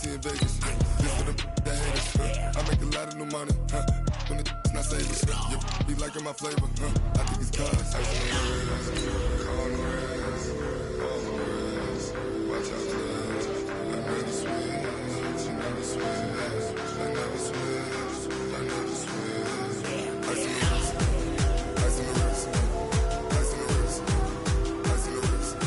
in Vegas. This for the haters. I make a lot of new money. When it's not savers. You be liking my flavor. I think it's cause. Ice on the red, ice on the red, all the reds, all the reds. Watch out for this. I never switch, I never switch, I never switch, I never switch. Ice on the wrist, ice on the wrist, ice on the wrist, ice on the wrist, ice on the wrist,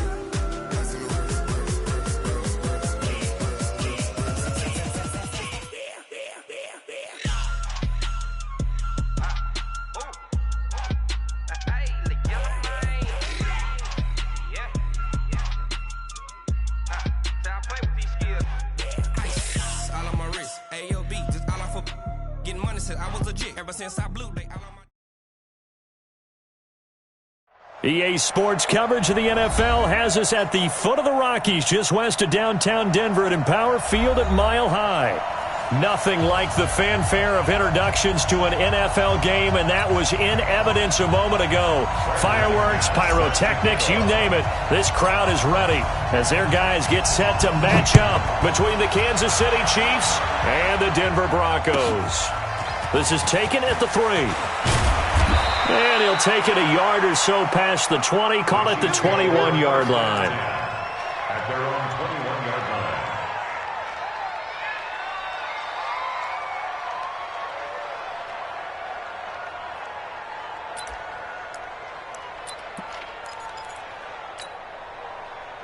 I was legit ever since I blew. EA Sports coverage of the NFL has us at the foot of the Rockies, just west of downtown Denver at Empower Field at Mile High. Nothing like the fanfare of introductions to an NFL game, and that was in evidence a moment ago. Fireworks, pyrotechnics, you name it. This crowd is ready as their guys get set to match up between the Kansas City Chiefs and the Denver Broncos. This is taken at the 3. And he'll take it a yard or so past the 20, call it the 21-yard line. At their own 21-yard line.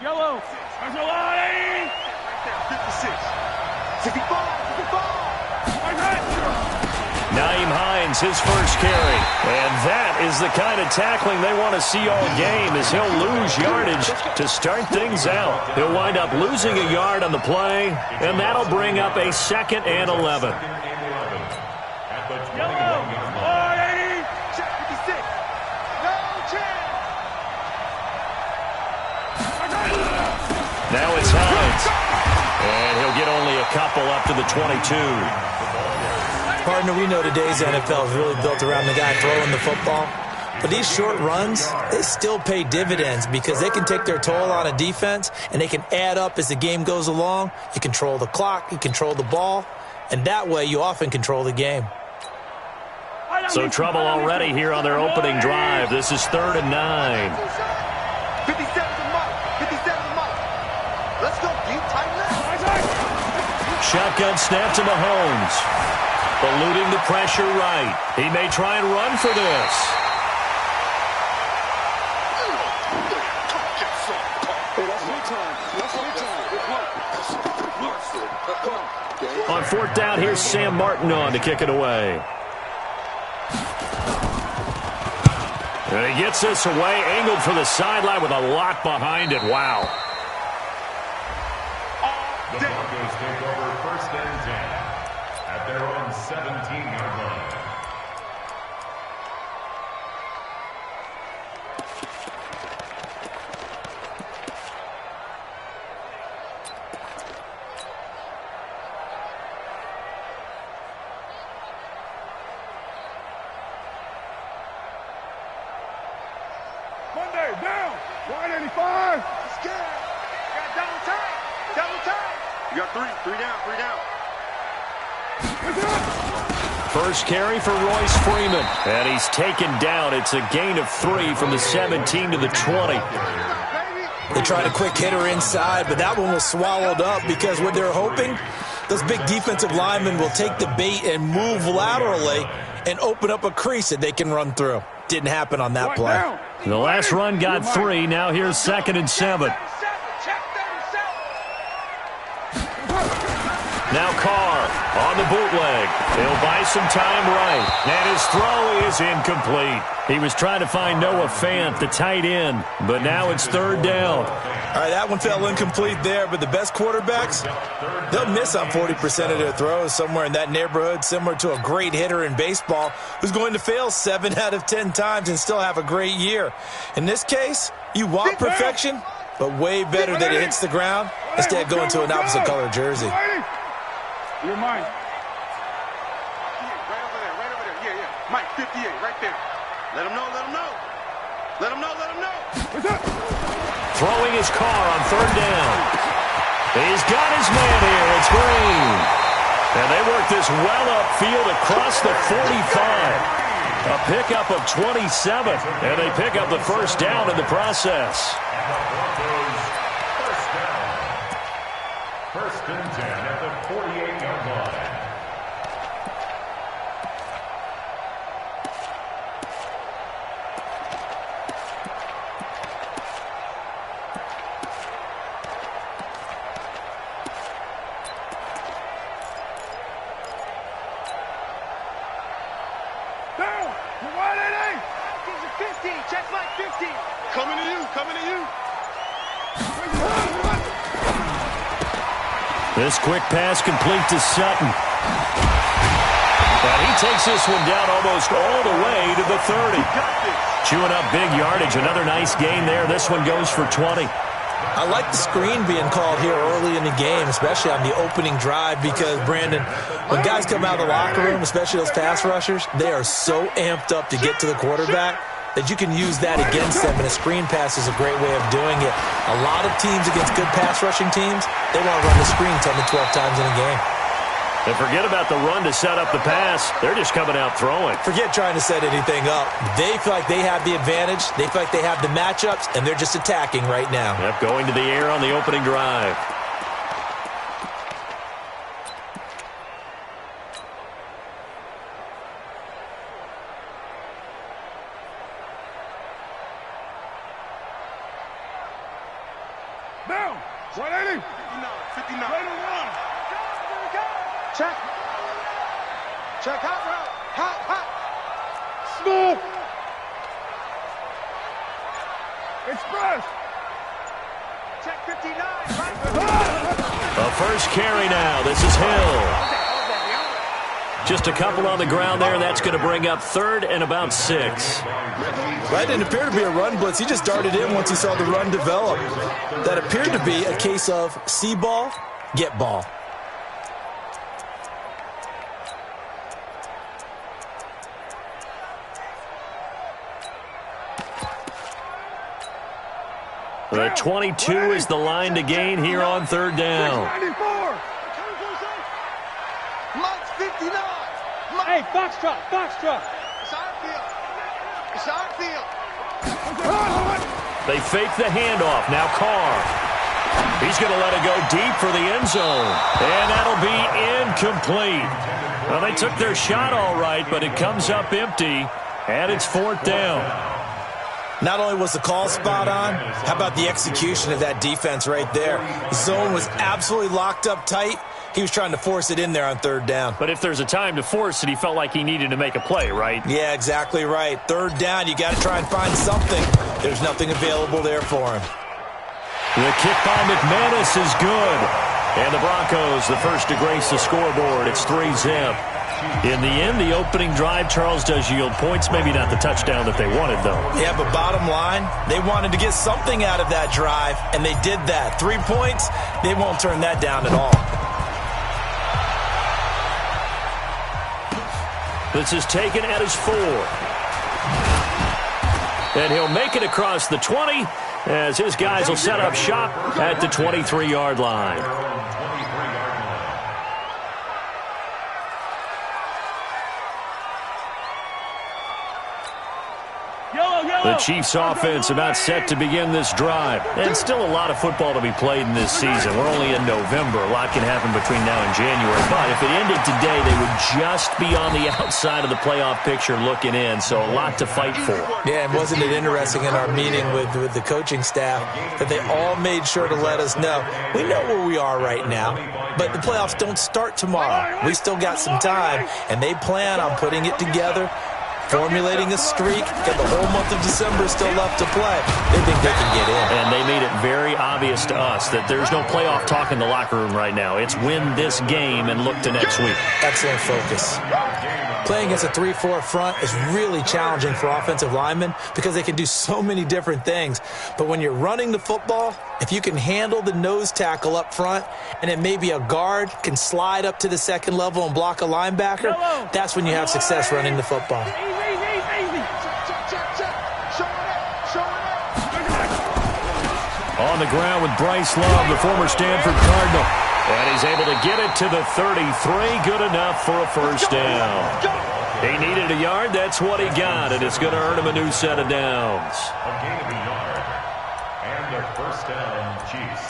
Yellow. There's a line. Right there. 56. 65. 65. Naeem Hines, his first carry. And that is the kind of tackling they want to see all game, as he'll lose yardage to start things out. He'll wind up losing a yard on the play, and that'll bring up a 2nd and 11. At the 21-yard line. 56. No chance. Now it's Hines. And he'll get only a couple up to the 22. Partner, we know today's NFL is really built around the guy throwing the football. But these short runs, they still pay dividends because they can take their toll on a defense and they can add up as the game goes along. You control the clock, you control the ball, and that way you often control the game. So trouble already here on their opening drive. This is 3rd and 9. 57 to Mike. 57 to Mike. Let's go deep, tight left. Shotgun snap to Mahomes. Eluding the pressure right. He may try and run for this. On 4th down, here's Sam Martin on to kick it away. And he gets this away, angled for the sideline with a lot behind it. Wow. The Broncos take over 1st and 10 at their own 17-yard line. Monday, down. 185. Scared. Got double time. Double time. You got 3. 3 down. 3 down. First carry for Royce Freeman. And he's taken down. It's a gain of 3 from the 17 to the 20. They tried a quick hitter inside, but that one was swallowed up because what they're hoping, those big defensive linemen will take the bait and move laterally and open up a crease that they can run through. Didn't happen on that play. The last run got 3. Now here's 2nd and 7. Now Carr on the bootleg. He'll buy some time right. And his throw is incomplete. He was trying to find Noah Fant, the tight end, but now it's 3rd down. All right, that one fell incomplete there, but the best quarterbacks, they'll miss on 40% of their throws, somewhere in that neighborhood, similar to a great hitter in baseball who's going to fail 7 out of 10 times and still have a great year. In this case, you want perfection, but way better that it hits the ground instead of going to an opposite color jersey. You're mine. Right over there. Yeah, yeah. Mike, 58, right there. Let him know, let him know. Let him know, let him know. What's up? Throwing his car on 3rd down. He's got his man here. It's Green. is well upfield across the 45. A pickup of 27, and they pick up the first down in the process. First and 10 at the 48-yard line. This quick pass complete to Sutton. And he takes this one down almost all the way to the 30. Chewing up big yardage. Another nice gain there. This one goes for 20. I like the screen being called here early in the game, especially on the opening drive, because, Brandon, when guys come out of the locker room, especially those pass rushers, they are so amped up to get to the quarterback that you can use that against them, and a screen pass is a great way of doing it. A lot of teams against good pass rushing teams, they want to run the screen 10 to 12 times in a game. And forget about the run to set up the pass. They're just coming out throwing. Forget trying to set anything up. They feel like they have the advantage. They feel like they have the matchups, and they're just attacking right now. Yep, going to the air on the opening drive. Down. 180. 59. Right on one. Check. Check. Hot route. Hot. Smooth. Express. Check 59. A first carry now. This is Hill. Just a couple on the ground there. That's going to bring up third and about 6. That didn't appear to be a run blitz. He just darted in once he saw the run develop. That appeared to be a case of see ball, get ball. The 22 is the line to gain here on third down. 94. Mike's 59. Hey, Foxtrot. It's our field. They fake the handoff. Now Carr. He's going to let it go deep for the end zone. And that'll be incomplete. Well, they took their shot all right, but it comes up empty. And it's fourth down. Not only was the call spot on, how about the execution of that defense right there? The zone was absolutely locked up tight. He was trying to force it in there on third down. But if there's a time to force it, he felt like he needed to make a play, right? Yeah, exactly right. Third down, you got to try and find something. There's nothing available there for him. The kick by McManus is good. And the Broncos, the first to grace the scoreboard. It's 3-zip. In the end, the opening drive, Charles, does yield points. Maybe not the touchdown that they wanted, though. Yeah, but bottom line, they wanted to get something out of that drive, and they did that. 3 points, they won't turn that down at all. This is taken at his 4. And he'll make it across the 20 as his guys will set up shop at the 23-yard line. The Chiefs offense about set to begin this drive. And still a lot of football to be played in this season. We're only in November. A lot can happen between now and January. But if it ended today, they would just be on the outside of the playoff picture looking in. So a lot to fight for. Yeah, and wasn't it interesting in our meeting with the coaching staff that they all made sure to let us know, we know where we are right now, but the playoffs don't start tomorrow. We still got some time, and they plan on putting it together, formulating a streak, and the whole month of December is still left to play. They think they can get in. And they made it very obvious to us that there's no playoff talk in the locker room right now. It's win this game and look to next week. Excellent focus. Playing against a 3-4 front is really challenging for offensive linemen because they can do so many different things. But when you're running the football, if you can handle the nose tackle up front and then maybe a guard can slide up to the second level and block a linebacker, that's when you have success running the football. On the ground with Bryce Love, the former Stanford Cardinal. And he's able to get it to the 33. Good enough for a first down. He needed a yard. That's what he got, and it's going to earn him a new set of downs. A gain of a yard. And a first down, Chiefs.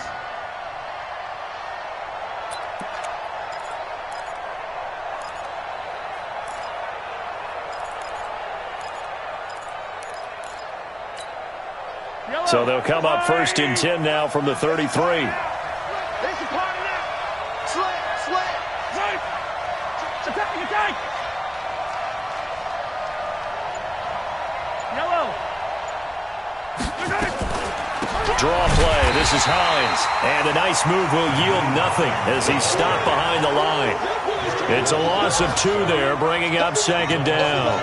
So they'll come up first and 10 now from the 33. Draw play. This is Hines. And a nice move will yield nothing as he's stopped behind the line. It's a loss of 2 there, bringing up second down.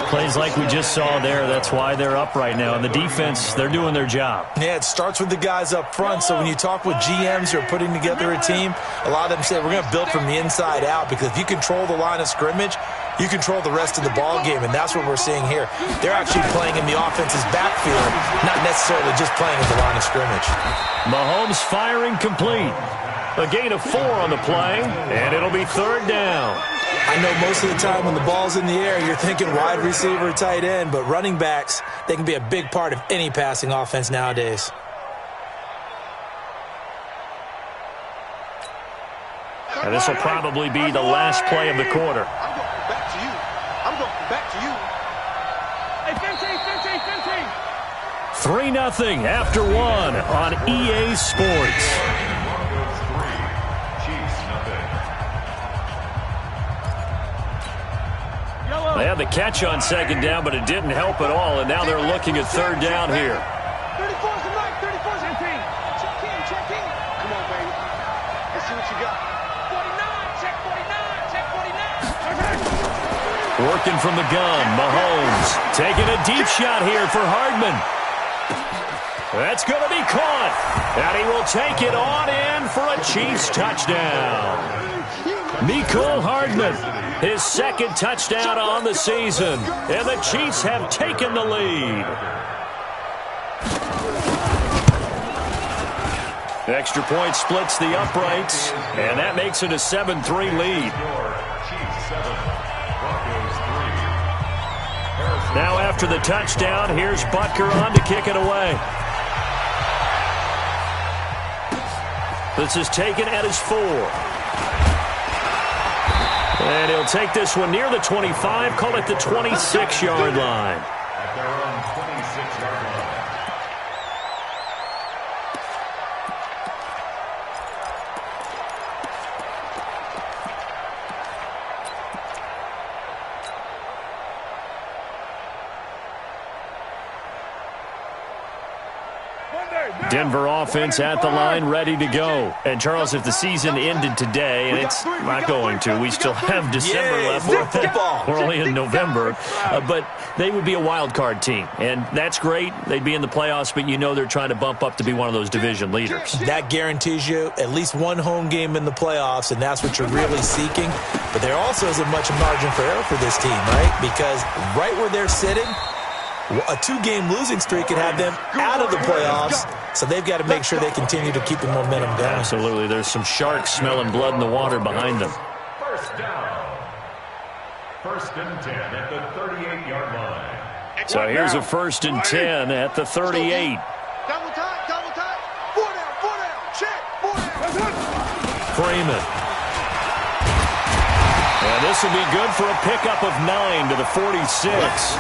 Plays like we just saw there. That's why they're up right now. And the defense, they're doing their job. Yeah, it starts with the guys up front. So when you talk with GMs who are putting together a team, a lot of them say we're going to build from the inside out, because if you control the line of scrimmage, you control the rest of the ball game, and that's what we're seeing here. They're actually playing in the offense's backfield, not necessarily just playing at the line of scrimmage. Mahomes firing complete. A gain of 4 on the play, and it'll be third down. I know most of the time when the ball's in the air, you're thinking wide receiver, tight end, but running backs, they can be a big part of any passing offense nowadays. And this will probably be the last play of the quarter. I'm going back to you. I'm going back to you. Hey, 3-0 after 1 on EA Sports. They had the catch on second down, but it didn't help at all, and now they're looking at third down here. 34's the night. 34's the team. Check in. Come on, baby. Let's see what you got. 49. Check 49. Check 49. Working from the gun, Mahomes taking a deep shot here for Hardman. That's going to be caught, and he will take it on in for a Chiefs touchdown. Mecole Hardman, his second touchdown on the season, and the Chiefs have taken the lead. Extra point splits the uprights, and that makes it a 7-3 lead. Now after the touchdown, here's Butker on to kick it away. This is taken at his 4. And he'll take this one near the 25, call it the 26-yard line. At their own 26-yard line. Denver offense at the line, ready to go. And, Charles, if the season ended today, and it's not going to, we still have December left. We're only in November. But they would be a wild card team, and that's great. They'd be in the playoffs, but you know they're trying to bump up to be one of those division leaders. That guarantees you at least one home game in the playoffs, and that's what you're really seeking. But there also isn't much margin for error for this team, right? Because right where they're sitting, a 2-game losing streak could have them out of the playoffs, so they've got to make sure they continue to keep the momentum going. Absolutely. There's some sharks smelling blood in the water behind them. First down. First and 10 at the 38-yard line. So here's a first and 10 at the 38. Double time. 4 down. Check. 4 down. Freeman. And this will be good for a pickup of 9 to the 46.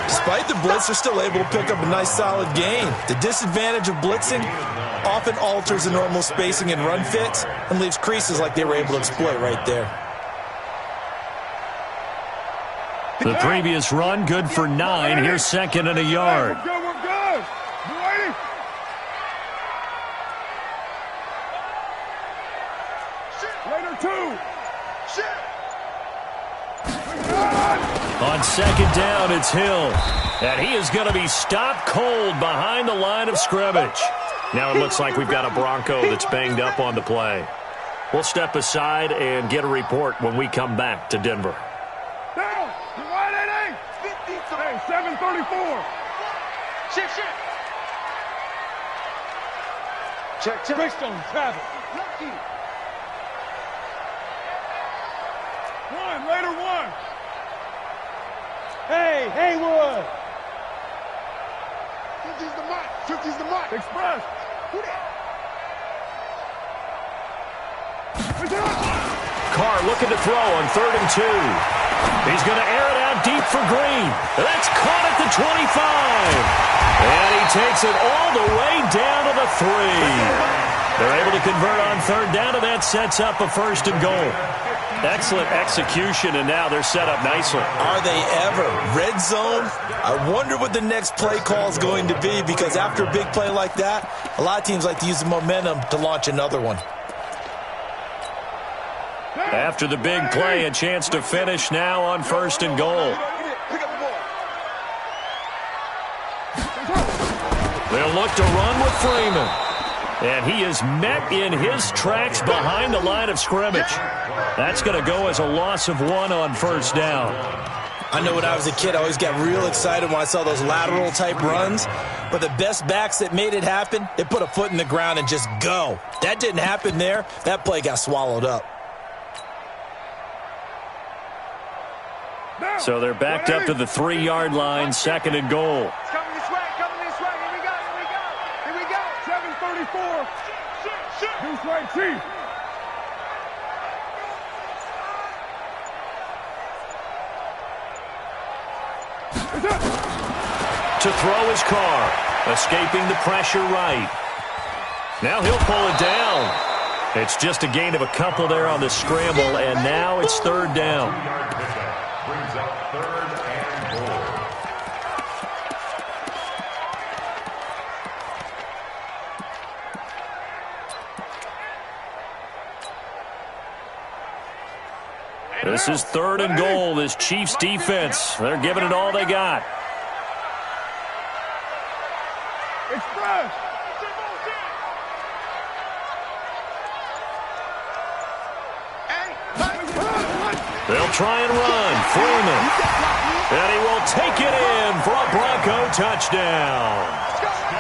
Despite the blitz, they're still able to pick up a nice solid gain. The disadvantage of blitzing often alters the normal spacing and run fits and leaves creases like they were able to exploit right there. The previous run, good for 9. Here's second and a yard. We're good. You ready? Later 2. On second down, it's Hill. And he is going to be stopped cold behind the line of scrimmage. Now it looks like we've got a Bronco that's banged up on the play. We'll step aside and get a report when we come back to Denver. Down. You right, 88? 734. Check. Check. Bridgestone, travel. One, later one. Hey, Haywood. 50's the mark. 50's the mark. Express. Who that? Carr looking to throw on 3rd and 2. He's going to air it out deep for Green. That's caught at the 25. And he takes it all the way down to the 3. They're able to convert on 3rd down, and that sets up a 1st and goal. Excellent execution, and now they're set up nicely. Are they ever? Red zone? I wonder what the next play call is going to be, because after a big play like that, a lot of teams like to use the momentum to launch another one. After the big play, a chance to finish now on 1st and goal. They'll look to run with Freeman. And he is met in his tracks behind the line of scrimmage. That's going to go as a loss of 1 on 1st down. I know when I was a kid, I always got real excited when I saw those lateral-type runs. But the best backs that made it happen, they put a foot in the ground and just go. That didn't happen there. That play got swallowed up. So they're backed up to the 3-yard line, 2nd and goal. It's coming this way, Here we go, Here we go. 7:34. This way, Chief. To throw his Carr, escaping the pressure right. Now he'll pull it down. It's just a gain of a couple there on the scramble, and now it's 3rd down. Brings up 3rd and goal. This is 3rd and goal. This Chiefs defense, they're giving it all they got. Express. They'll try and run. Freeman. And he will take it in for a Bronco touchdown.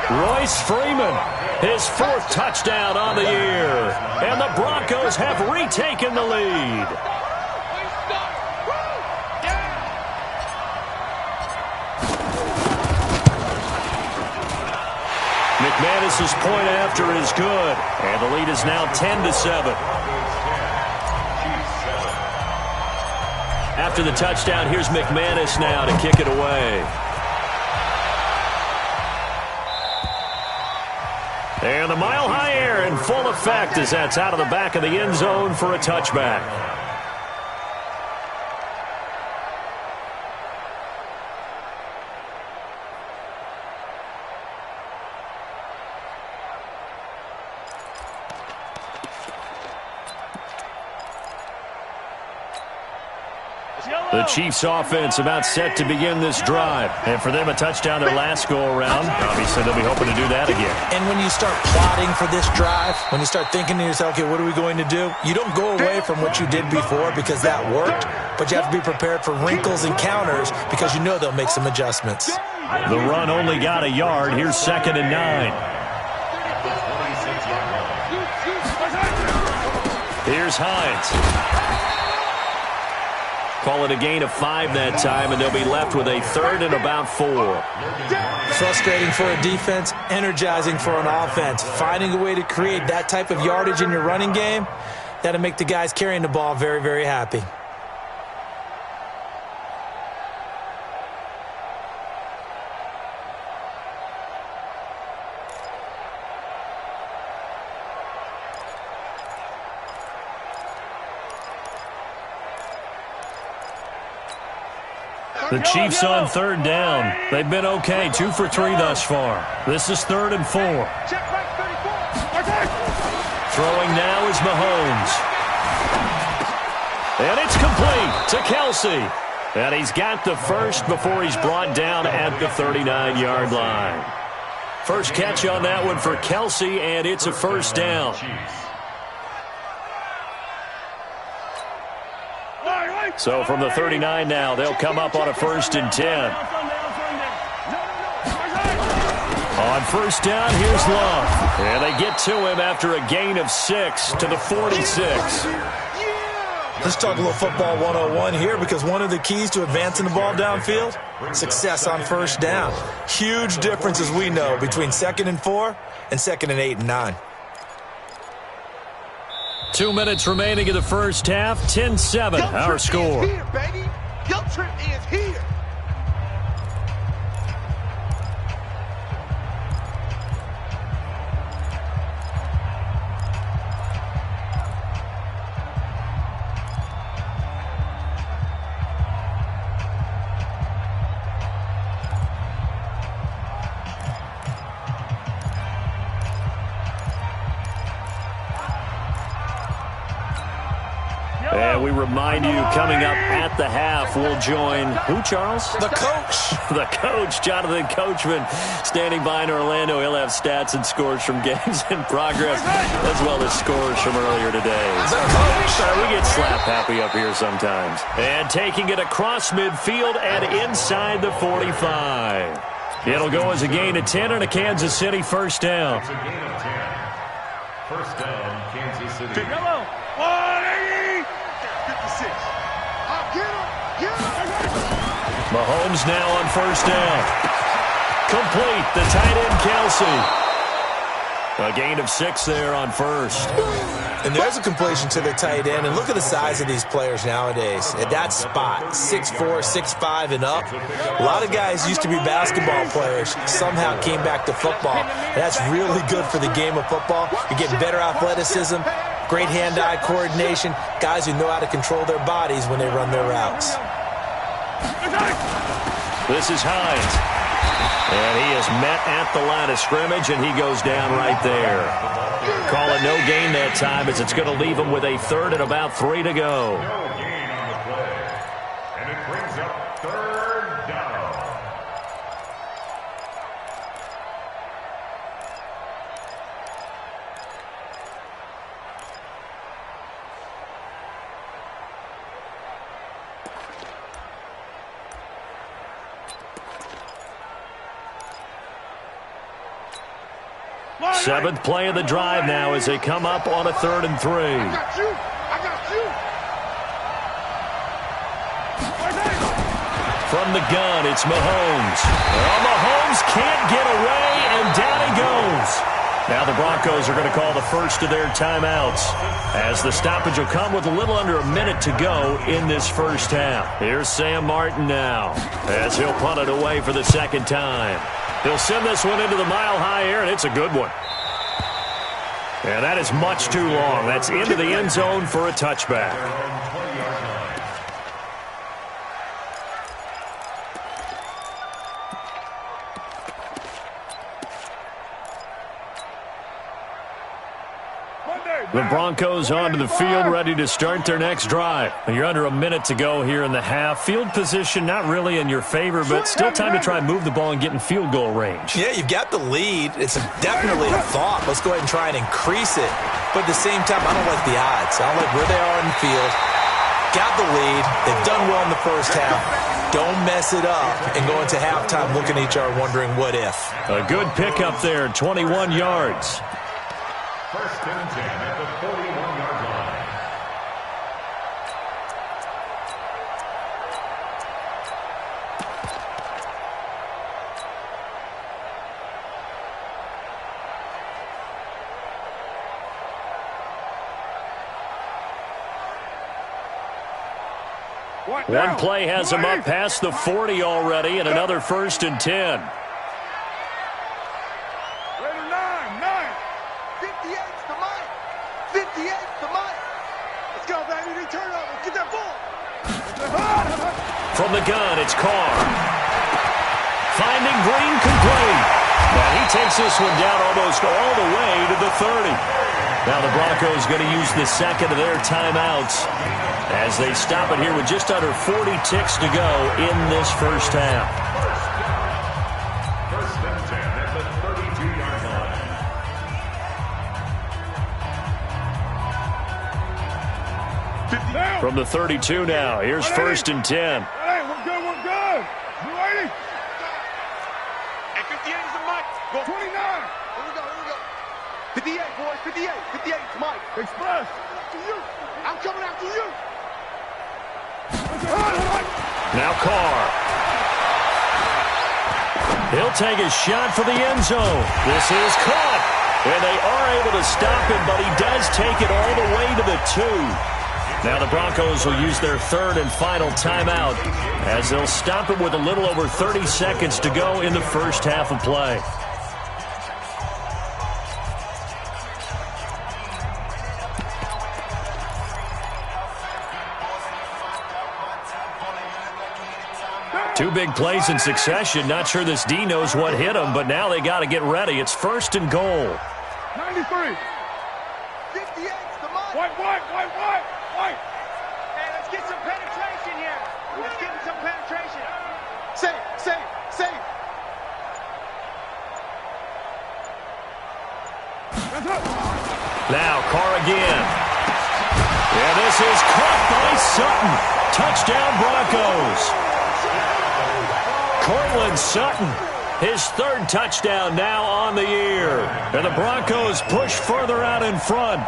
Royce Freeman, his 4th touchdown on the year. And the Broncos have retaken the lead. McManus's point after is good. And the lead is now 10-7. After the touchdown, here's McManus now to kick it away. And the mile-high air in full effect as that's out of the back of the end zone for a touchback. The Chiefs offense about set to begin this drive. And for them, a touchdown their last go-around. Obviously, they'll be hoping to do that again. And when you start plotting for this drive, when you start thinking to yourself, okay, what are we going to do? You don't go away from what you did before because that worked, but you have to be prepared for wrinkles and counters because you know they'll make some adjustmts. The run only got a yard. Here's 2nd and 9. Here's Hines. Call it a gain of 5 that time, and they'll be left with a 3rd and about 4. Frustrating for a defense, energizing for an offense. Finding a way to create that type of yardage in your running game, that'll make the guys carrying the ball very, very happy. The Chiefs on 3rd down. They've been okay, 2 for 3 thus far. This is 3rd and 4. Throwing now is Mahomes. And it's complete to Kelsey. And he's got the first before he's brought down at the 39-yard line. First catch on that one for Kelsey, and it's a 1st down. So from the 39 now, they'll come up on a 1st and 10. On On first down, here's Love. And they get to him after a gain of 6 to the 46. Let's talk a little football 101 here, because one of the keys to advancing the ball downfield, success on first down. Huge difference, as we know, between 2nd and 4 and 2nd and 8 and 9. 2 minutes remaining in the first half. 10-7, our score. Here, baby. Your trip is here. And we remind you, coming up at the half, we'll join who, Charles? The coach. The coach, Jonathan Coachman, standing by in Orlando. He'll have stats and scores from games in progress, as well as scores from earlier today. The coach. We get slap happy up here sometimes. And taking it across midfield and inside the 45. It'll go as a gain of 10 and a Kansas City first down. It's a gain of 10. First down, Kansas City. Hello. 180. 56. I'll get him. Mahomes now on first down. Complete. The tight end, Kelsey. A gain of 6 there on first. And there's a completion to the tight end. And look at the size of these players nowadays. At that spot, 6'4", 6'5", and up. A lot of guys used to be basketball players, somehow came back to football. And that's really good for the game of football. You're getting better athleticism, great hand-eye coordination, guys who know how to control their bodies when they run their routes. This is Hines. And he is met at the line of scrimmage, and he goes down right there. Call it no gain that time, as it's going to leave him with a third and about 3 to go. No gain on the play. And it brings up third down. Seventh play of the drive now as they come up on a 3rd and 3. I got you. From the gun, it's Mahomes. Well, Mahomes can't get away, and down he goes. Now the Broncos are going to call the first of their timeouts, as the stoppage will come with a little under a minute to go in this first half. Here's Sam Martin now, as he'll punt it away for the second time. He'll send this one into the mile-high air, and it's a good one. And that is much too long. That's into the end zone for a touchback. The Broncos onto the field, ready to start their next drive. You're under a minute to go here in the half. Field position not really in your favor, but still time to try and move the ball and get in field goal range. Yeah, you've got the lead. It's definitely a thought. Let's go ahead and try and increase it. But at the same time, I don't like the odds. I don't like where they are in the field. Got the lead. They've done well in the first half. Don't mess it up and go into halftime looking at each other wondering what if. A good pickup there, 21 yards. First and 10 at the 41-yard line. One play has him up past the 40 already, and another 1st and 10. From the gun, it's Carr. Finding Green complete. Now he takes this one down almost all the way to the 30. Now the Broncos going to use the second of their timeouts as they stop it here with just under 40 ticks to go in this first half. First and 10 at the 32-yard line. From the 32 now, here's 1st and 10. Hey, we're good. You ready? Hey, 58 is a mic. Go 29. Here we go. 58, boys. 58. 58. Mike. Express. I'm coming after you. Now Carr. He'll take a shot for the end zone. This is caught. And they are able to stop him, but he does take it all the way to the 2. Now the Broncos will use their third and final timeout as they'll stop it with a little over 30 seconds to go in the first half of play. Two big plays in succession. Not sure this D knows what hit him, but now they got to get ready. It's first and goal. 93. 58. White. Hey, let's get some penetration here. Let's get some penetration. Safe. Now Carr again. And this is caught by Sutton. Touchdown Broncos. Cortland Sutton, his third touchdown now on the year. And the Broncos push further out in front.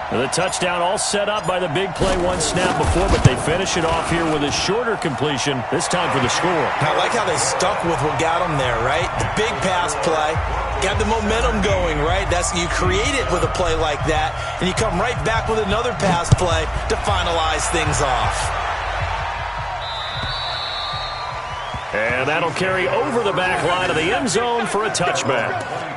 The touchdown all set up by the big play one snap before, but they finish it off here with a shorter completion, this time for the score. I like how they stuck with what got them there, right? The big pass play, got the momentum going, right? You create it with a play like that, and you come right back with another pass play to finalize things off. And that'll carry over the back line of the end zone for a touchback.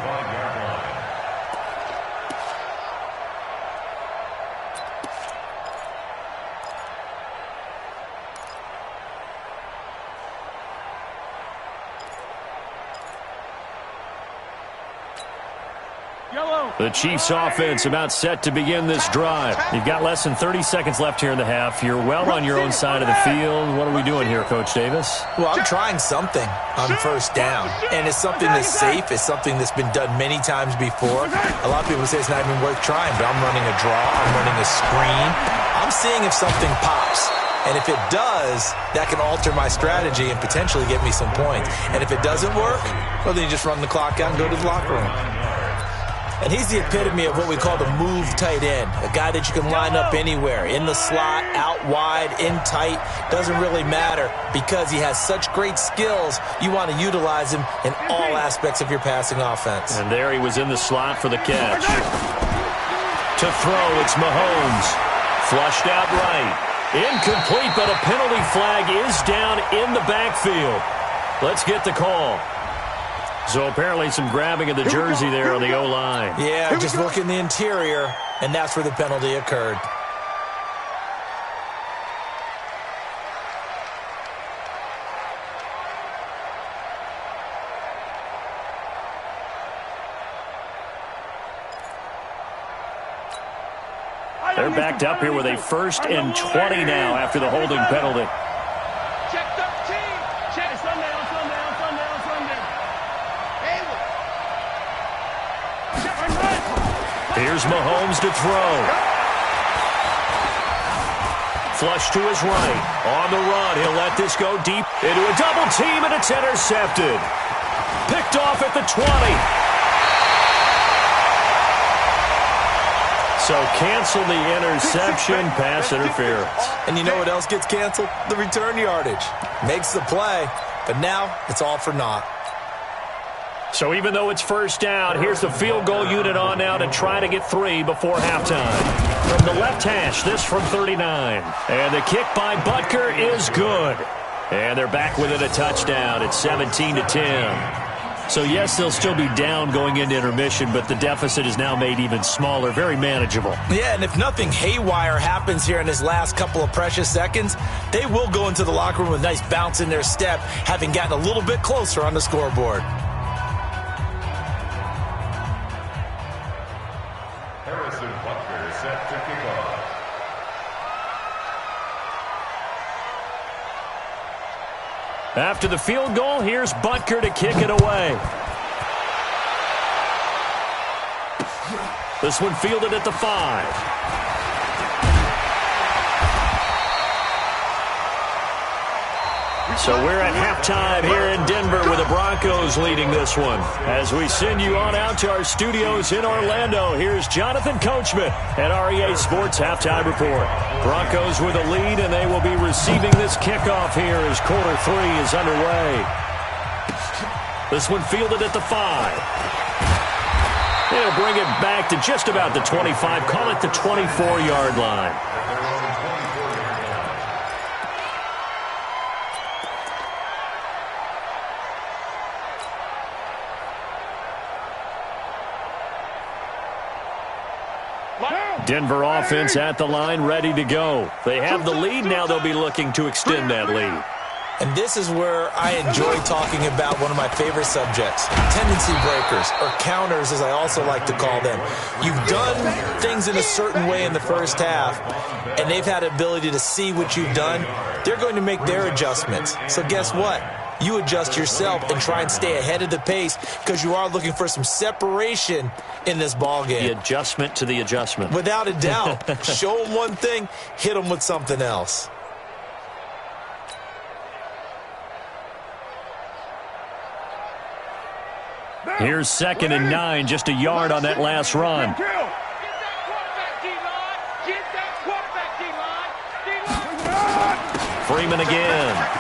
The Chiefs offense about set to begin this drive. You've got less than 30 seconds left here in the half. You're well on your own side of the field. What are we doing here, Coach Davis? Well, I'm trying something on first down. And it's something that's safe. It's something that's been done many times before. A lot of people say it's not even worth trying, but I'm running a draw. I'm running a screen. I'm seeing if something pops. And if it does, that can alter my strategy and potentially get me some points. And if it doesn't work, well, then you just run the clock out and go to the locker room. And he's the epitome of what we call the move tight end, a guy that you can line up anywhere, in the slot, out wide, in tight, doesn't really matter because he has such great skills. You want to utilize him in all aspects of your passing offense. And there he was in the slot for the catch. To throw, it's Mahomes. Flushed out right. Incomplete, but a penalty flag is down in the backfield. Let's get the call. So apparently some grabbing of the jersey there on the O-line. Yeah, just look in the interior, and that's where the penalty occurred. They're backed up here with a 1st and 20 now after the holding penalty. Check 13. Check. Sundown. Here's Mahomes to throw. Flush to his right. On the run, he'll let this go deep into a double team, and it's intercepted. Picked off at the 20. So cancel the interception, pass interference. And you know what else gets canceled? The return yardage. Makes the play, but now it's all for naught. So even though it's first down, here's the field goal unit on now to try to get 3 before halftime. From the left hash, this from 39. And the kick by Butker is good. And they're back within a touchdown. It's 17-10. So, yes, they'll still be down going into intermission, but the deficit is now made even smaller, very manageable. Yeah, and if nothing haywire happens here in his last couple of precious seconds, they will go into the locker room with a nice bounce in their step, having gotten a little bit closer on the scoreboard. Harrison Butker set to kick off. After the field goal, here's Butker to kick it away. This one fielded at the 5. So we're at halftime here in Denver with the Broncos leading this one. As we send you on out to our studios in Orlando, here's Jonathan Coachman at REA Sports Halftime Report. Broncos with a lead, and they will be receiving this kickoff here as quarter 3 is underway. This one fielded at the 5. They'll bring it back to just about the 25, call it the 24-yard line. Denver offense at the line, ready to go. They have the lead. Now they'll be looking to extend that lead. And this is where I enjoy talking about one of my favorite subjects, tendency breakers, or counters as I also like to call them. You've done things in a certain way in the first half, and they've had the ability to see what you've done. They're going to make their adjustments. So guess what? You adjust yourself and try and stay ahead of the pace because you are looking for some separation in this ball game. The adjustment to the adjustment. Without a doubt. Show them one thing, hit them with something else. Here's 2nd and 9, just a yard on that last run. Freeman again.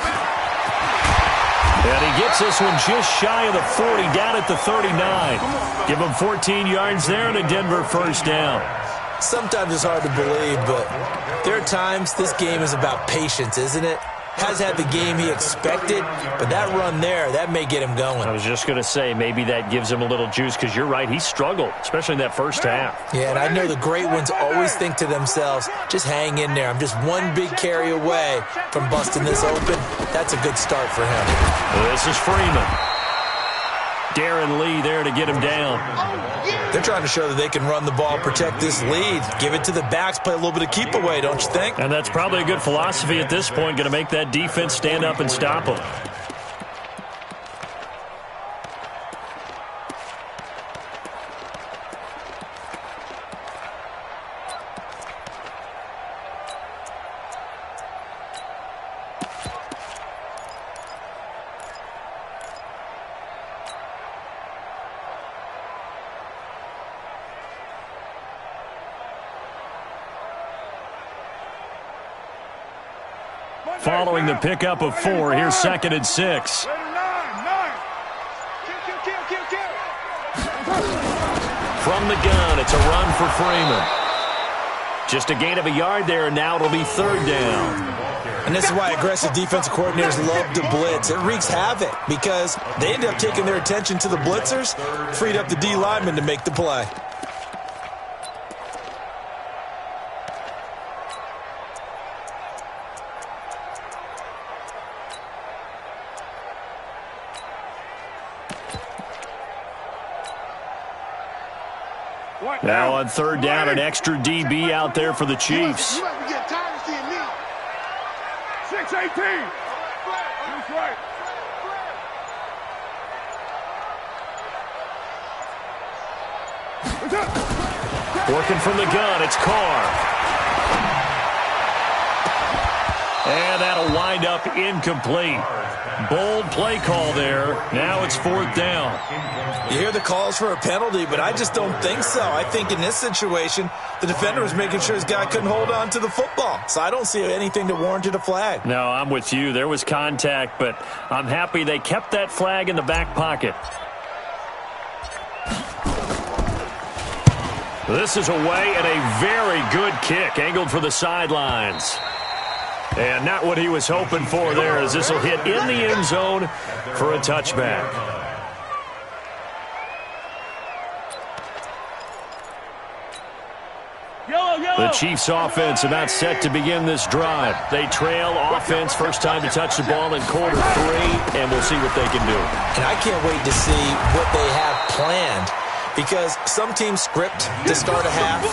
And he gets this one just shy of the 40, down at the 39. Give him 14 yards there and a Denver first down. Sometimes it's hard to believe, but there are times this game is about patience, isn't it? Has had the game he expected, but that run there, that may get him going. I was just going to say, maybe that gives him a little juice, because you're right, he struggled, especially in that first half. Yeah, and I know the great ones always think to themselves, just hang in there. I'm just one big carry away from busting this open. That's a good start for him. This is Freeman. Darren Lee there to get him down. They're trying to show that they can run the ball, protect this lead, give it to the backs, play a little bit of keep away, don't you think? And that's probably a good philosophy at this point, going to make that defense stand up and stop them. Following the pickup of 4, here's 2nd and 6. From the gun, it's a run for Freeman. Just a gain of a yard there, and now it'll be 3rd down. And this is why aggressive defensive coordinators love to blitz. It wreaks havoc because they end up taking their attention to the blitzers, freed up the D lineman to make the play. Now on 3rd down, an extra DB out there for the Chiefs. 6-18. That's right. Working from the gun, it's Carr. And that'll wind up incomplete. Bold play call there. Now it's 4th down. You hear the calls for a penalty, but I just don't think so. I think in this situation, the defender was making sure his guy couldn't hold on to the football. So I don't see anything that warranted a flag. No, I'm with you. There was contact, but I'm happy they kept that flag in the back pocket. This is away and a very good kick, angled for the sidelines. And not what he was hoping for there, as this will hit in the end zone for a touchback. The Chiefs offense about set to begin this drive. They trail offense, first time to touch the ball in quarter 3, and we'll see what they can do. And I can't wait to see what they have planned, because some teams script to start a half.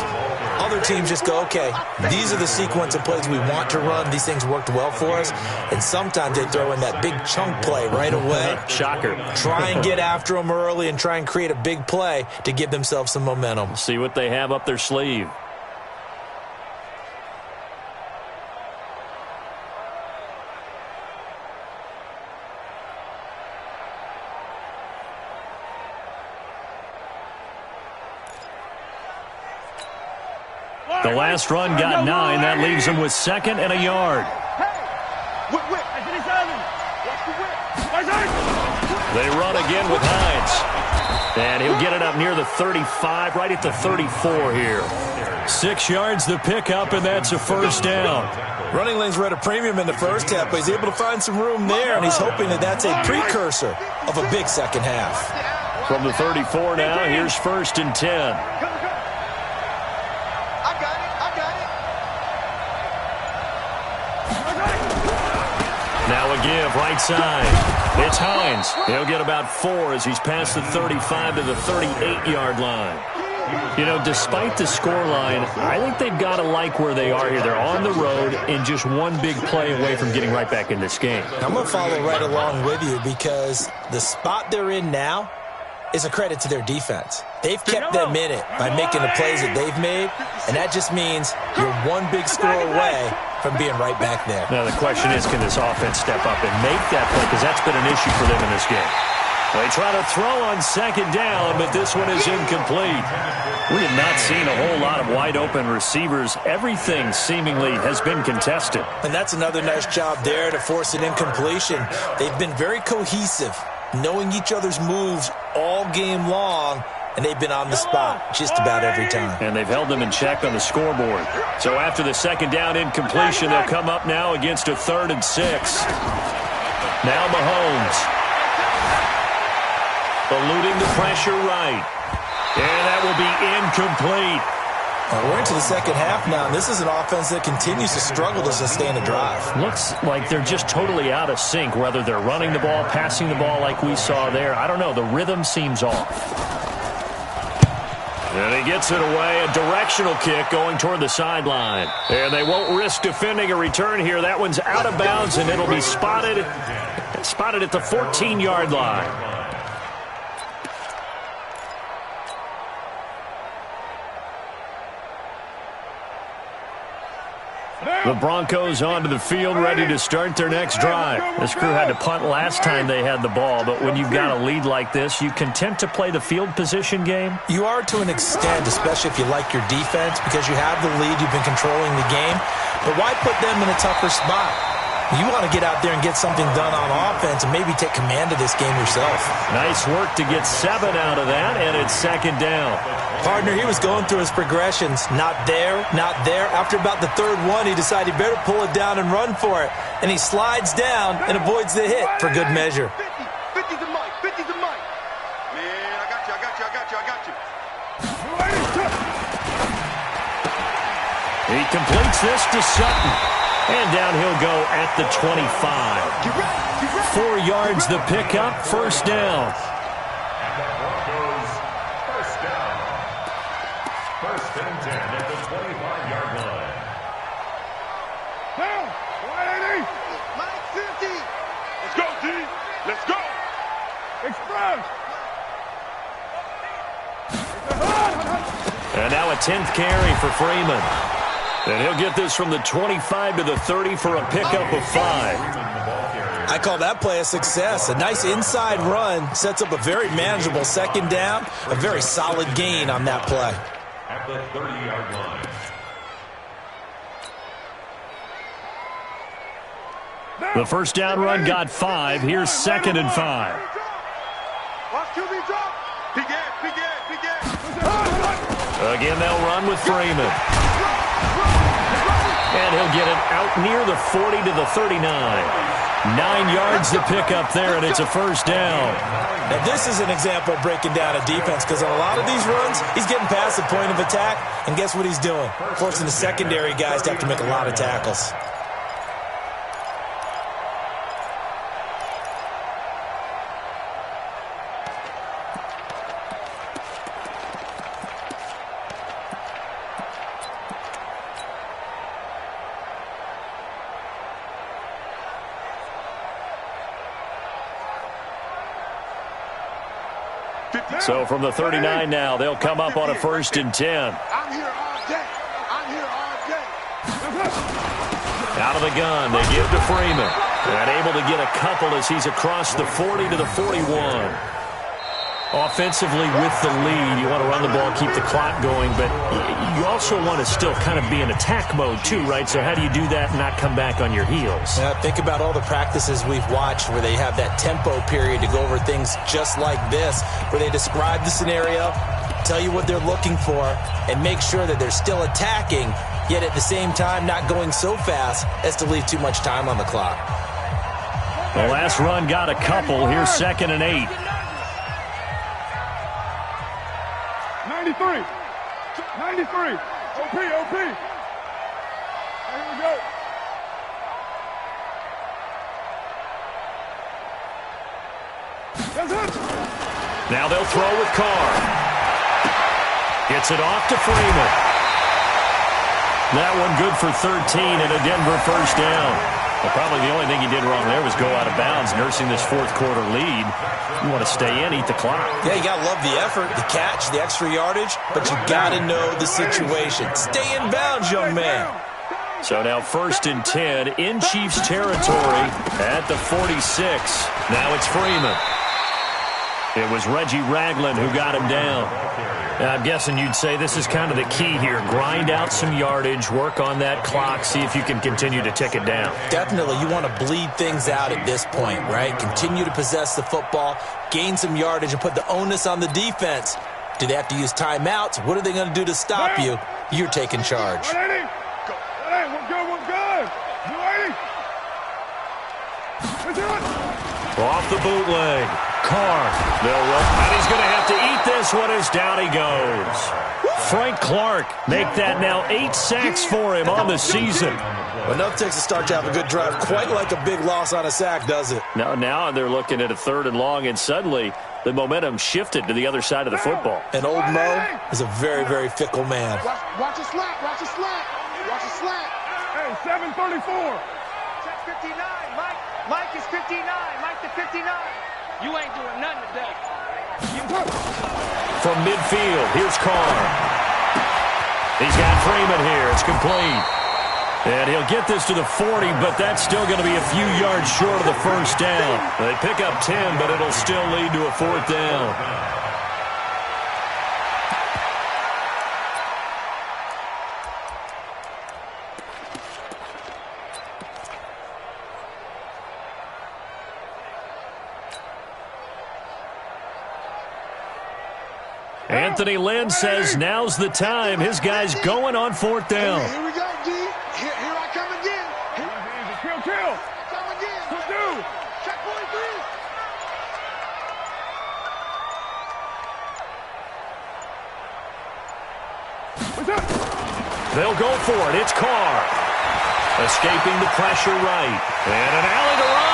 Other teams just go, okay, these are the sequence of plays we want to run. These things worked well for us. And sometimes they throw in that big chunk play right away. Shocker. Try and get after them early and try and create a big play to give themselves some momentum. See what they have up their sleeve. The last run got 9. That leaves him with 2nd and a yard. They run again with Hines. And he'll get it up near the 35, right at the 34 here. 6 yards the pickup, and that's a first down. Running lanes were at a premium in the first half, but he's able to find some room there, and he's hoping that that's a precursor of a big second half. From the 34 now, here's 1st and 10. Now a give, right side. It's Hines. He'll get about 4 as he's past the 35 to the 38-yard line. You know, despite the scoreline, I think they've got to like where they are here. They're on the road and just one big play away from getting right back in this game. I'm going to follow right along with you because the spot they're in now is a credit to their defense. They've kept them in it by making the plays that they've made, and that just means you're one big score away from being right back there. Now the question is, can this offense step up and make that play? Because that's been an issue for them in this game. They try to throw on 2nd down, but this one is incomplete. We have not seen a whole lot of wide-open receivers. Everything seemingly has been contested. And that's another nice job there to force an incompletion. They've been very cohesive, knowing each other's moves all game long, and they've been on the spot just about every time. And they've held them in check on the scoreboard. So after the 2nd down incompletion, they'll come up now against a 3rd and 6. Now Mahomes. Eluding the pressure right. And that will be incomplete. Well, we're into the second half now, and this is an offense that continues to struggle to sustain a drive. Looks like they're just totally out of sync, whether they're running the ball, passing the ball like we saw there. I don't know. The rhythm seems off. And he gets it away. A directional kick going toward the sideline. And they won't risk defending a return here. That one's out of bounds, and it'll be spotted at the 14-yard line. The Broncos onto the field, ready to start their next drive. This crew had to punt last time they had the ball, but when you've got a lead like this, you content to play the field position game? You are to an extent, especially if you like your defense, because you have the lead, you've been controlling the game. But why put them in a tougher spot? You want to get out there and get something done on offense and maybe take command of this game yourself. Nice work to get 7 out of that, and it's 2nd down. Partner, he was going through his progressions. Not there, not there. After about the 3rd one, he decided he better pull it down and run for it. And he slides down and avoids the hit for good measure. 50's the mic, 50's the mic. Man, I got you. He completes this to Sutton. And down he'll go at the 25. 4 yards the pickup, 1st down. And the Broncos, 1st down. 1st and 10 at the 25-yard line. Now, 180. Mike 50. Let's go, G. Let's go. Express. And now a 10th carry for Freeman. And he'll get this from the 25 to the 30 for a pickup of 5. I call that play a success. A nice inside run sets up a very manageable 2nd down. A very solid gain on that play. At the 30-yard line. The 1st down run got 5. Here's 2nd and 5. Watch QB drop. Begin. Again, they'll run with Freeman. And he'll get it out near the 40 to the 39. 9 yards to pick up there, and it's a 1st down. Now, this is an example of breaking down a defense because on a lot of these runs, he's getting past the point of attack, and guess what he's doing? Forcing the secondary guys to have to make a lot of tackles. So from the 39 now, they'll come up on a 1st and 10. I'm here all day. Out of the gun, they give to Freeman. And able to get a couple as he's across the 40 to the 41. Offensively with the lead, you want to run the ball, keep the clock going, but you also want to still kind of be in attack mode too, right? So how do you do that and not come back on your heels? Yeah, think about all the practices we've watched where they have that tempo period to go over things just like this, where they describe the scenario, tell you what they're looking for, and make sure that they're still attacking, yet at the same time not going so fast as to leave too much time on the clock. The last run got a couple. Here's 2nd and 8. 93. 93. OP. Here we go. That's it. Now they'll throw with Carr. Gets it off to Freeman. That one good for 13 and a Denver first down. Well, probably the only thing he did wrong there was go out of bounds, nursing this fourth quarter lead. You want to stay in, eat the clock. Yeah, you got to love the effort, the catch, the extra yardage, but you got to know the situation. Stay in bounds, young man. So now 1st and 10 in Chiefs territory at the 46. Now it's Freeman. It was Reggie Ragland who got him down. Now, I'm guessing you'd say this is kind of the key here. Grind out some yardage, work on that clock, see if you can continue to tick it down. Definitely. You want to bleed things out at this point, right? Continue to possess the football, gain some yardage, and put the onus on the defense. Do they have to use timeouts? What are they going to do to stop you? You're taking charge. 180. We're good. 280. Off the bootleg. Carr. They'll run. And he's going to have to eat this one as down he goes. Frank Clark make that now 8 sacks for him on the season. Well, enough takes to start to have a good drive. Quite like a big loss on a sack, does it? Now they're looking at a 3rd and long, and suddenly the momentum shifted to the other side of the football. And old Mo is a very, very fickle man. Watch a slack. Hey, 734. Check 59. Mike is 59. Mike to 59. You ain't doing nothing today. From midfield, here's Carr. He's got Freeman here. It's complete. And he'll get this to the 40, but that's still going to be a few yards short of the first down. They pick up 10, but it'll still lead to a 4th down. Anthony Lynn says now's the time. His guy's going on 4th down. Here we go, D. Here I come again. Kill. Come again. Purdue. Check 43. What's up? They'll go for it. It's Carr. Escaping the pressure right. And an alley to run.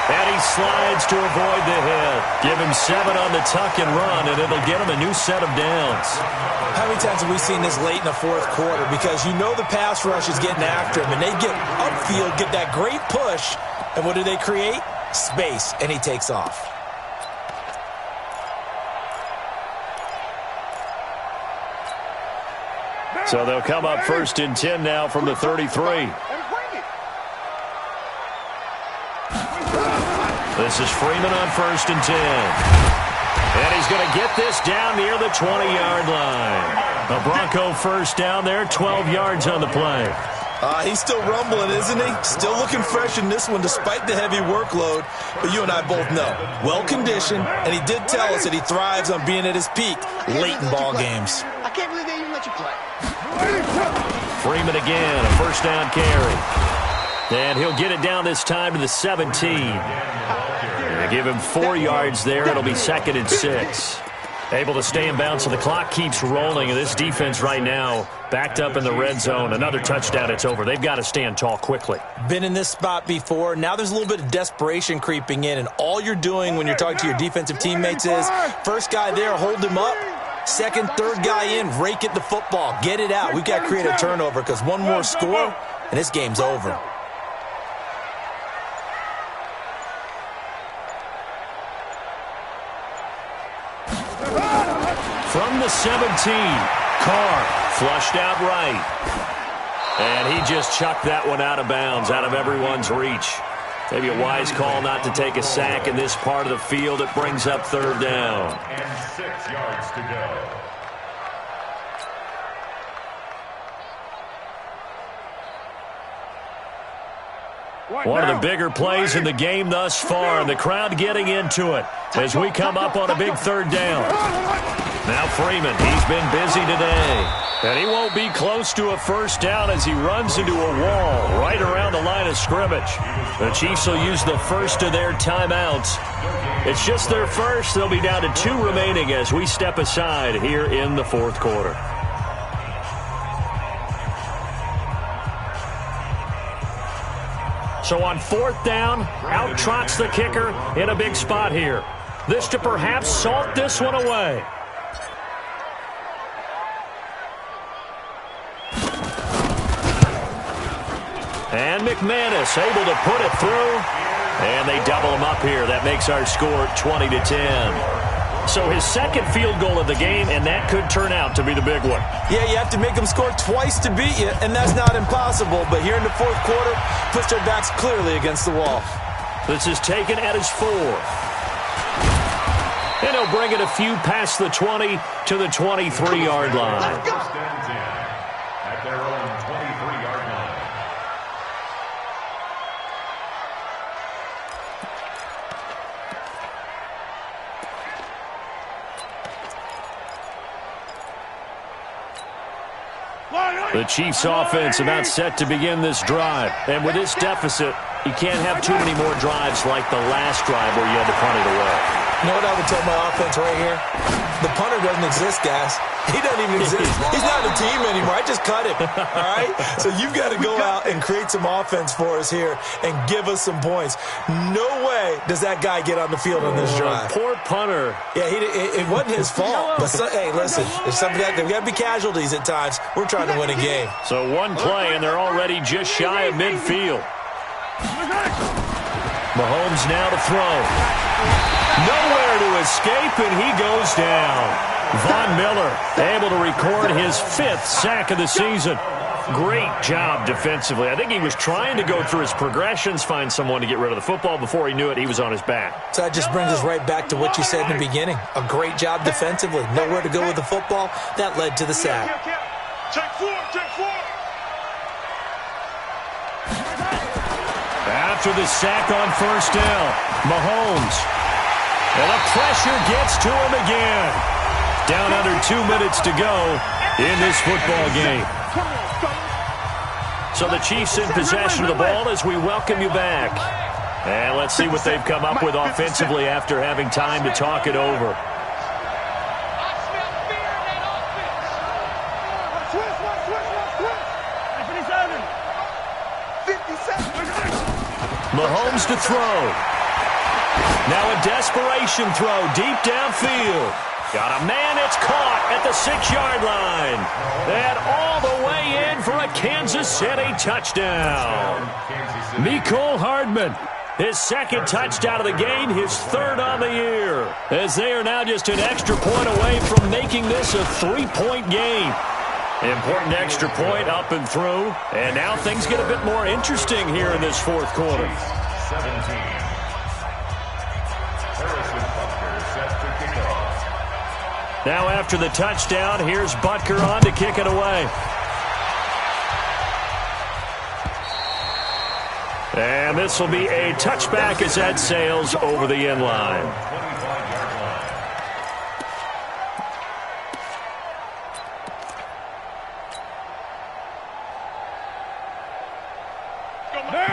And he slides to avoid the hit. Give him 7 on the tuck and run, and it'll get him a new set of downs. How many times have we seen this late in the fourth quarter? Because you know the pass rush is getting after him, and they get upfield, get that great push, and what do they create? Space, and he takes off. So they'll come up 1st and 10 now from the 33. This is Freeman on 1st and 10. And he's going to get this down near the 20-yard line. A Bronco first down there, 12 yards on the play. He's still rumbling, isn't he? Still looking fresh in this one despite the heavy workload. But you and I both know, well-conditioned, and he did tell us that he thrives on being at his peak late in ball games. I can't believe they even let you play. Freeman again, a first down carry. And he'll get it down this time to the 17. They give him 4 yards there. It'll be 2nd and 6. Able to stay in bounds, so the clock keeps rolling. And this defense right now backed up in the red zone. Another touchdown, it's over. They've got to stand tall quickly. Been in this spot before. Now there's a little bit of desperation creeping in. And all you're doing when you're talking to your defensive teammates is, first guy there, hold him up. Second, third guy in, rake at the football. Get it out. We've got to create a turnover because one more score, and this game's over. From the 17, Carr flushed out right. And he just chucked that one out of bounds, out of everyone's reach. Maybe a wise call not to take a sack in this part of the field. It brings up third down. And 6 yards to go. One of the bigger plays in the game thus far, and the crowd getting into it as we come up on a big third down. Now Freeman, he's been busy today. And he won't be close to a first down as he runs into a wall right around the line of scrimmage. The Chiefs will use the first of their timeouts. It's just their first. They'll be down to 2 remaining as we step aside here in the fourth quarter. So on fourth down, out trots the kicker in a big spot here. This to perhaps salt this one away. And McManus able to put it through. And they double him up here. That makes our score 20-10. So his second field goal of the game, and that could turn out to be the big one. Yeah, you have to make them score twice to beat you, and that's not impossible. But here in the fourth quarter, puts their backs clearly against the wall. This is taken at his 4. And he'll bring it a few past the 20 to the 23-yard line. First and 10 at their own 23-yard line. The Chiefs offense about set to begin this drive. And with this deficit, you can't have too many more drives like the last drive where you had to punt it away. You know what I would tell my offense right here? The punter doesn't exist, guys. He doesn't even exist. He's not a team anymore. I just cut him, all right? So you've got to go out and create some offense for us here and give us some points. No way does that guy get on the field on this drive. Poor punter. Yeah, it wasn't his fault. But hey, listen, there's got to be casualties at times. We're trying to win a game. So one play, and they're already just shy of midfield. Mahomes now to throw. Nowhere to escape, and he goes down. Von Miller able to record his 5th sack of the season. Great job defensively. I think he was trying to go through his progressions, find someone to get rid of the football. Before he knew it, he was on his back. So that just brings us right back to what you said in the beginning. A great job defensively. Nowhere to go with the football. That led to the sack. Check 4, check 4. After the sack on first down, Mahomes. And the pressure gets to him again. Down under 2 minutes to go in this football game. So the Chiefs in possession of the ball as we welcome you back. And let's see what they've come up with offensively after having time to talk it over. Mahomes to throw. Now a desperation throw deep downfield. Got a man, it's caught at the 6-yard line. And all the way in for a Kansas City touchdown. Mecole Hardman, his 2nd touchdown of the game, his 3rd on the year. As they are now just an extra point away from making this a 3-point game. Important extra point up and through. And now things get a bit more interesting here in this fourth quarter. 17. Now after the touchdown, here's Butker on to kick it away. And this will be a touchback as that sails over the end line.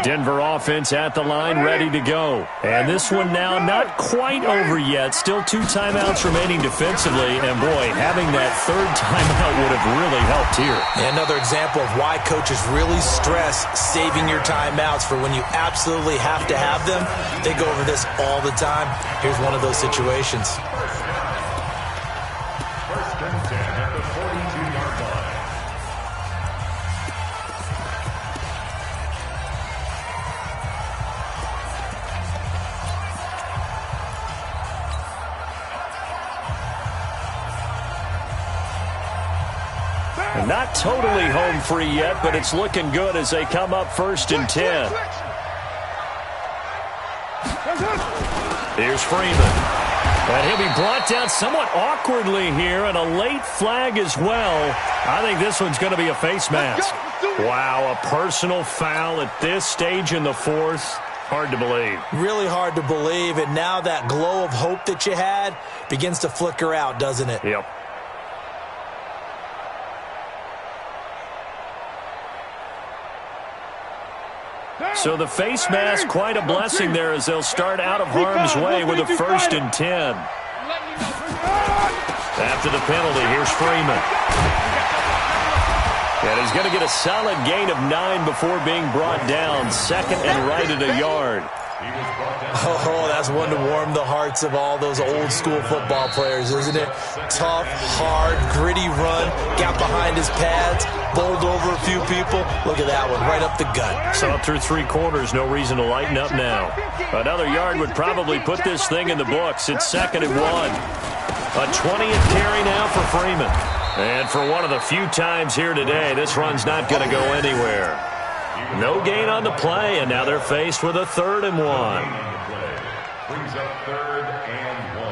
Denver offense at the line, ready to go. And this one now not quite over yet. Still 2 timeouts remaining defensively. And, boy, having that 3rd timeout would have really helped here. And another example of why coaches really stress saving your timeouts for when you absolutely have to have them. They go over this all the time. Here's one of those situations. First and 10 at the 42-yard line. Not totally home free yet, but it's looking good as they come up 1st and 10. Here's Freeman. And he'll be brought down somewhat awkwardly here, and a late flag as well. I think this one's going to be a face mask. Wow, a personal foul at this stage in the fourth. Hard to believe. Really hard to believe, and now that glow of hope that you had begins to flicker out, doesn't it? Yep. So the face mask, quite a blessing there as they'll start out of harm's way with a 1st and 10. After the penalty, here's Freeman. And he's going to get a solid gain of 9 before being brought down. 2nd and right at a yard. Oh, that's one to warm the hearts of all those old school football players, isn't it? Tough, hard, gritty run, got behind his pads, bowled over a few people. Look at that one, right up the gut. So up through 3 quarters, no reason to lighten up now. Another yard would probably put this thing in the books. It's 2nd and 1. A 20th carry now for Freeman. And for one of the few times here today, this run's not going to go anywhere. No gain on the play, and now they're faced with a 3rd and 1. Brings up 3rd and 1.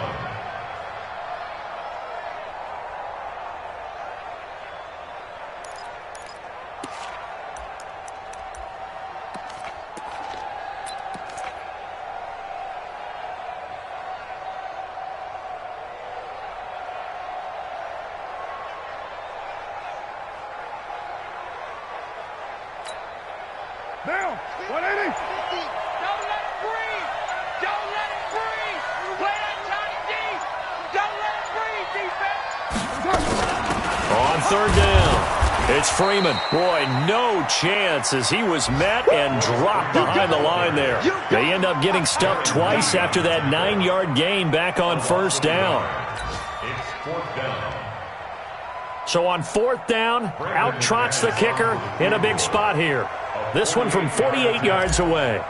Now, 180. Don't let it breathe. Don't let it breathe. Play that Johnny D. Don't let it breathe, defense. On 3rd down, it's Freeman. Boy, no chance as he was met and dropped behind the line there. They end up getting stuffed twice after that 9-yard gain back on 1st down. It's 4th down. So on 4th down, out trots the kicker in a big spot here. This one from 48 yards away.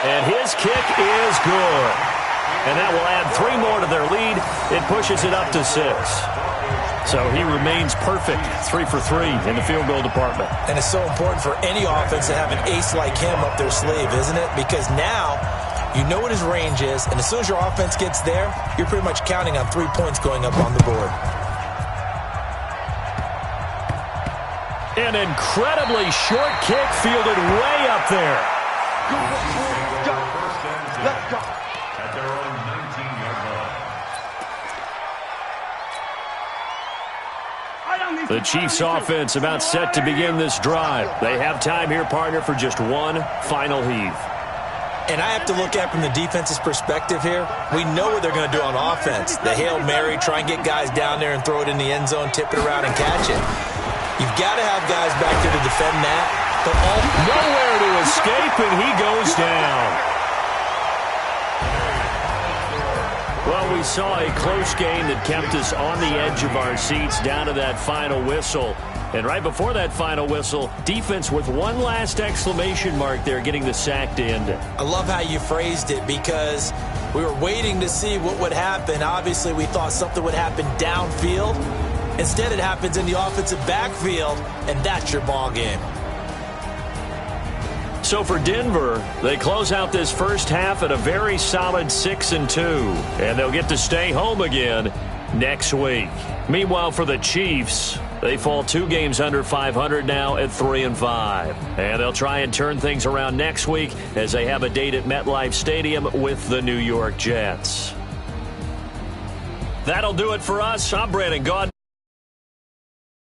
And his kick is good. And that will add 3 more to their lead. It pushes it up to 6. So he remains perfect, 3 for 3 in the field goal department. And it's so important for any offense to have an ace like him up their sleeve, isn't it? Because now you know what his range is, and as soon as your offense gets there, you're pretty much counting on 3 points going up on the board. An incredibly short kick fielded way up there. Let's go. At their own 19-yard line. The Chiefs offense about set to begin this drive. They have time here, partner, for just one final heave. And I have to look at from the defense's perspective here. We know what they're going to do on offense. The Hail Mary, try and get guys down there and throw it in the end zone, tip it around and catch it. You've got to have guys back there to defend that. But nowhere to escape, and he goes down. Well, we saw a close game that kept us on the edge of our seats down to that final whistle. And right before that final whistle, defense with one last exclamation mark there, getting the sack to end it. I love how you phrased it because we were waiting to see what would happen. Obviously, we thought something would happen downfield. Instead, it happens in the offensive backfield, and that's your ball game. So for Denver, they close out this first half at a very solid 6-2, and they'll get to stay home again next week. Meanwhile, for the Chiefs, they fall 2 games under 500 now at 3-5. And they'll try and turn things around next week as they have a date at MetLife Stadium with the New York Jets. That'll do it for us. I'm Brandon Gaudin.